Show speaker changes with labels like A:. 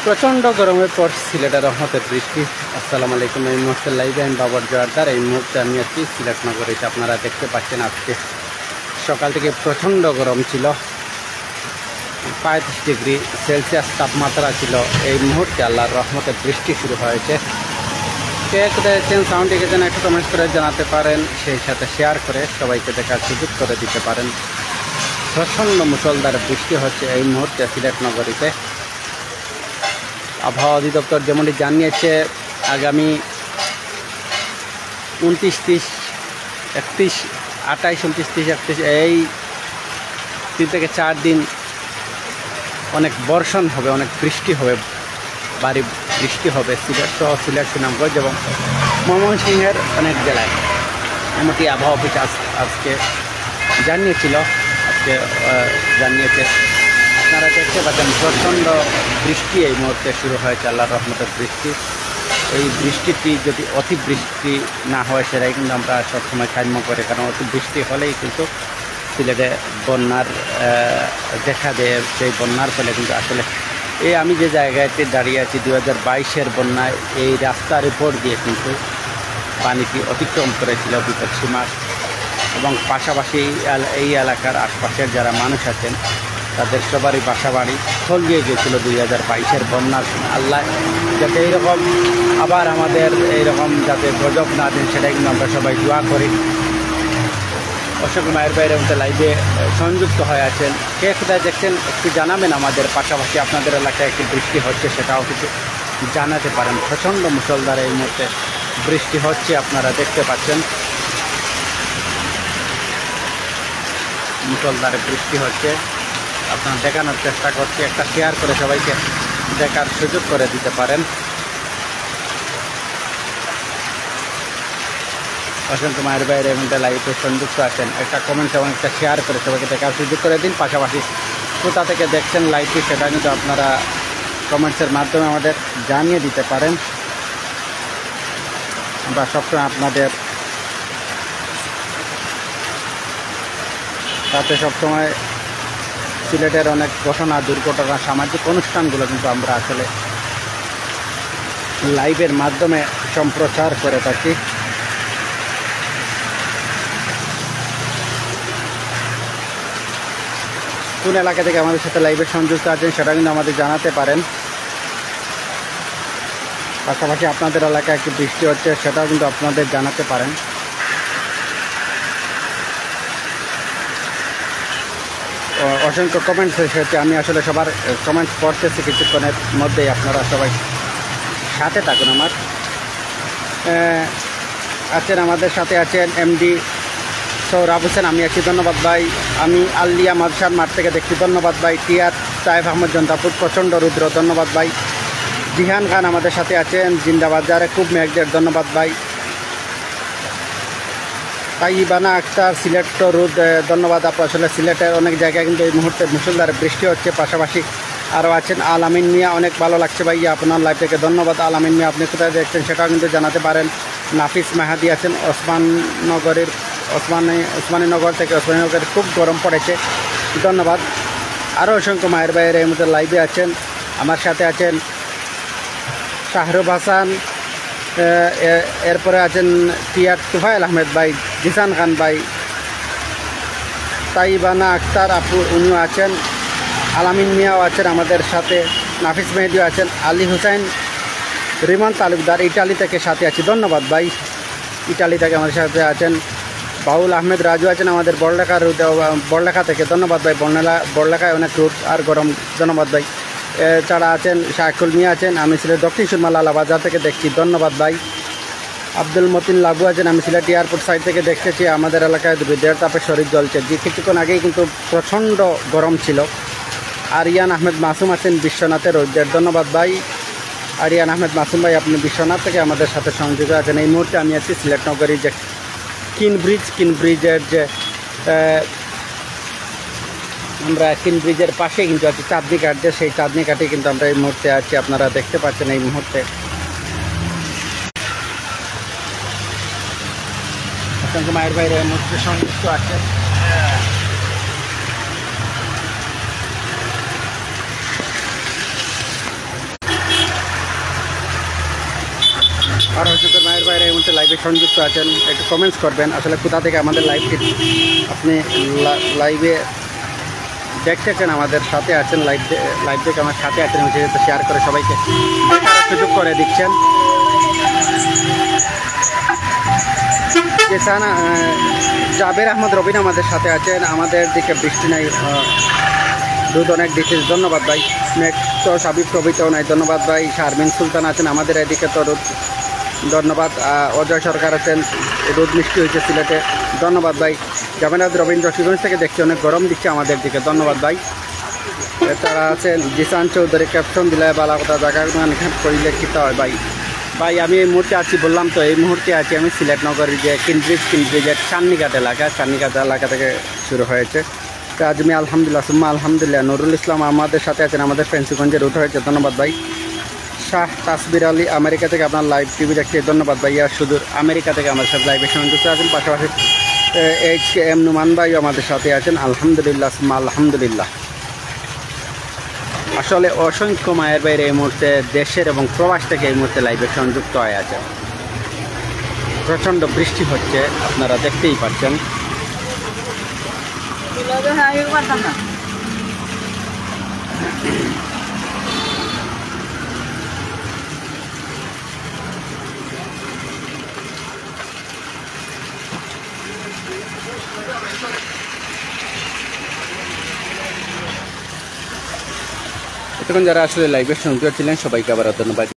A: প্রচণ্ড গরমের পর সিলেটে রহমতের বৃষ্টি। আসসালামু আলাইকুম। এই মুহূর্তে লাইভে আমি বাবর জোয়ারদার। এই মুহূর্তে আমি আছি সিলেট নগরীতে। আপনারা দেখতে পাচ্ছেন আজকে সকাল থেকে প্রচণ্ড গরম ছিল, 35 ডিগ্রি সেলসিয়াস তাপমাত্রা ছিল। এই মুহূর্তে আল্লাহর রহমতের বৃষ্টি শুরু হয়েছে। কে কোথায় দেখছেন সাউন্ডটিকে যেন একটু কমেন্ট করে জানাতে পারেন, সেই সাথে শেয়ার করে সবাইকে দেখার সুযোগ করে দিতে পারেন। প্রচণ্ড মুষলধারে বৃষ্টি হচ্ছে এই মুহূর্তে সিলেট নগরীতে। আবহাওয়া অধিদপ্তর যেমনটি জানিয়েছে, আগামী 29, 30, 31, 28, 29, 30, 31 এই 3 থেকে 4 দিন অনেক বর্ষণ হবে, অনেক বৃষ্টি হবে, ভারী বৃষ্টি হবে সিলেট সহ সিলেট, সুনামগঞ্জ এবং ময়মনসিংহের অনেক জেলায়। এমনটি আবহাওয়া অফিস আজকে জানিয়েছিল, জানিয়েছে। আপনারা দেখতে পাচ্ছেন প্রচণ্ড বৃষ্টি এই মুহূর্তে শুরু হয়েছে, আল্লাহর রহমতের বৃষ্টি। এই বৃষ্টিটি যদি অতিবৃষ্টি না হয় সেটাই কিন্তু আমরা সবসময় কাম্য করি, কারণ অতিবৃষ্টি হলেই কিন্তু সিলেটে বন্যার দেখা দেয়। সেই বন্যার ফলে কিন্তু আসলে এই আমি যে জায়গাতে দাঁড়িয়ে আছি 2022-এর বন্যায় এই রাস্তার উপর দিয়ে কিন্তু পানিটি অতিক্রম করেছিল বিপদসীমা, এবং পাশাপাশি এই এলাকার আশপাশের যারা মানুষ আছেন তাদের সবারই বাসা বাড়ি তলিয়ে গিয়েছিল 2022-এর বন্যার সময়। আল্লাহ যাতে এইরকম আবার আমাদের এইরকম যাতে গজব না দেন সেটাই কিন্তু আমরা সবাই দোয়া করি। অসংখ্য মায়ের বাইরে মধ্যে লাইভে সংযুক্ত হয়ে আছেন। কে কোথায় দেখছেন একটু জানাবেন আমাদের। পাশাপাশি আপনাদের এলাকায় একটু বৃষ্টি হচ্ছে সেটাও কিছু জানাতে পারেন। প্রচণ্ড মুষলধারে এই মুহূর্তে বৃষ্টি হচ্ছে, আপনারা দেখতে পাচ্ছেন মুষলধারে বৃষ্টি হচ্ছে। আপনারা দেখানোর চেষ্টা করছি, একটা শেয়ার করে সবাইকে দেখার সুযোগ করে দিতে পারেন। অসংখ্য মায়ের বাইরে এমনটা লাইভে সংযুক্ত আছেন, একটা কমেন্ট এবং একটা শেয়ার করে সবাইকে দেখার সুযোগ করে দিন। পাশাপাশি কোথা থেকে দেখছেন লাইভটি সেটা কিন্তু আপনারা কমেন্টসের মাধ্যমে আমাদের জানিয়ে দিতে পারেন। আমরা সবসময় আপনাদের সাথে সবসময় সিলেটের অনেক ঘটনা, দুর্ঘটনা, সামাজিক অনুষ্ঠানগুলো কিন্তু আমরা আসলে লাইভের মাধ্যমে সম্প্রচার করে থাকি। কোন এলাকা থেকে আমাদের সাথে লাইভে সংযুক্ত আছেন সেটা কিন্তু আমাদের জানাতে পারেন। পাশাপাশি আপনাদের এলাকায় একটু বৃষ্টি হচ্ছে সেটাও কিন্তু আপনাদের জানাতে পারেন। অসংখ্য কমেন্টস এসেছে, আমি আসলে সবার কমেন্টস পড়তেছি কিছুক্ষণের মধ্যেই। আপনারা সবাই সাথে থাকুন। আমার আছেন, আমাদের সাথে আছেন এমডি সৌরভ হোসেন, আমি আছি, ধন্যবাদ ভাই। আমি আল্লিয়া মাদসার মাঠ থেকে দেখছি, ধন্যবাদ ভাই। টিয়ার সাহেব আহমদ জন্তাপুর, প্রচণ্ড রুদ্র, ধন্যবাদ ভাই। জিহান খান আমাদের সাথে আছেন, জিন্দাবাজারে খুব মেঘদের, ধন্যবাদ ভাই। তাইবানা আক্তার, সিলেট তো রোদ, ধন্যবাদ আপু। আসলে সিলেটের অনেক জায়গায় কিন্তু এই মুহূর্তে মুষলধারে বৃষ্টি হচ্ছে। পাশাপাশি আরও আছেন আলামিন মিয়া, অনেক ভালো লাগছে ভাই আপনার লাইভ থেকে, ধন্যবাদ আলামিন মিয়া। আপনি কোথায় দেখছেন সেটাও কিন্তু জানাতে পারেন। নাফিস মাহাদি আছেন ওসমানীনগর থেকে, ওসমানীনগরে খুব গরম পড়েছে, ধন্যবাদ। আরও অসংখ্য মায়ের বাইরে এই মুহূর্তে লাইভে আছেন। আমার সাথে আছেন শাহরুব হাসান, এরপরে আছেন টিয়ার তুফাইল আহমেদ ভাই, জিসান খান ভাই, তাইবানা আক্তার আপু উনিও আছেন, আলামিন মিয়াও আছেন আমাদের সাথে, নাফিস মেহেদিও আছেন, আলী হুসাইন, রিমান তালুকদার ইটালি থেকে সাথে আছি, ধন্যবাদ ভাই। ইটালি থেকে আমাদের সাথে আছেন বাউল আহমেদ রাজু আছেন আমাদের বড়লেখা থেকে, ধন্যবাদ ভাই। বড়লেখায় অনেক রোদ আর গরম, ধন্যবাদ ভাই। এছাড়া আছেন শাকুল মিয়া আছেন, আমি সিলেট দক্ষিণ সুরমা লালা বাজার থেকে দেখছি, ধন্যবাদ ভাই। আব্দুল মতিন লাবু আছেন, আমি সিলেট এয়ারপোর্ট সাইড থেকে দেখতেছি, আমাদের এলাকায় দেড় তাপে শরীর জ্বলছে। কিছুক্ষণ আগেই কিন্তু প্রচণ্ড গরম ছিল। আরিয়ান আহমেদ মাসুম আছেন বিশ্বনাথের রোদের, ধন্যবাদ ভাই। আরিয়ান আহমেদ মাসুম ভাই, আপনি বিশ্বনাথ থেকে আমাদের সাথে সংযুক্ত আছেন। এই মুহূর্তে আমি আছি সিলেট নগরীর যে কিন ব্রিজের যে আমরা কিন ব্রিজের পাশে কিন্তু আছি চাঁদনি ঘাট, যে সেই চাঁদনি ঘাটে কিন্তু আমরা এই মুহূর্তে আছি। আপনারা দেখতে পাচ্ছেন এই মুহূর্তে অসংখ্য মায়ের বাইরে এই মুহূর্তে সংযুক্ত আছে। আর অসংখ্য মায়ের বাইরে এই মুহূর্তে লাইভে সংযুক্ত আছেন, একটু কমেন্টস করবেন আসলে কোথা থেকে আমাদের লাইভটি আপনি লাইভে দেখতেছেন, আমাদের সাথে আছেন, লাইভ থেকে আমার সাথে আছেন, সেটা শেয়ার করে সবাইকে সুযোগ করে দিচ্ছেন। জাবের আহমদ রবিন আমাদের সাথে আছেন, আমাদের দিকে বৃষ্টি নাই, রোদ অনেক দিচ্ছে, ধন্যবাদ ভাই। মেঘ তো সাবিব প্রভৃতও নাই, ধন্যবাদ ভাই। শারমিন সুলতান আছেন আমাদের এদিকে তো রোদ, ধন্যবাদ। অজয় সরকার আছেন, রোদ মিষ্টি হয়েছে সিলেটে, ধন্যবাদ ভাই। জামানাদ রবীন্দ্র শিবগঞ্জ থেকে দেখছি অনেক গরম দিচ্ছে আমাদের দিকে, ধন্যবাদ ভাই। তারা আছেন জিসান চৌধুরী, ক্যাপশন দিলায় বালা কথা জায়গা পরিলক্ষিত হয় ভাই। ভাই আমি এই মুহূর্তে আছি, বললাম তো এই মুহূর্তে আছি আমি সিলেট নগরীর যে কিনব্রিজের চান্নিঘাট এলাকা থেকে শুরু হয়েছে। তো আজ আমি আলহামদুলিল্লাহ সুম্মা আলহামদুলিল্লাহ। নুরুল ইসলাম আমাদের সাথে আছেন, আমাদের ফেন্সিগঞ্জে রুট হয়েছে, ধন্যবাদ ভাই। শাহ তাসবির আলী আমেরিকা থেকে আপনার লাইভ টিভি দেখতে, ধন্যবাদ ভাই। আর সুদূর আমেরিকা থেকে আমাদের সাথে লাইভে সংযুক্ত আছেন, পাশাপাশি HKM নুমান ভাইও আমাদের সাথে আছেন, আলহামদুলিল্লাহ সুম্মা আলহামদুলিল্লাহ। আসলে অসংখ্য মায়ের বাইরে এই মুহূর্তে দেশের এবং প্রবাস থেকে এই মুহূর্তে লাইভে সংযুক্ত হয়ে আছে। প্রচণ্ড বৃষ্টি হচ্ছে, আপনারা দেখতেই পাচ্ছেন। এতক্ষণ যারা আসলে লাইভে সংযুক্ত ছিলেন সবাইকে আবার ধন্যবাদ।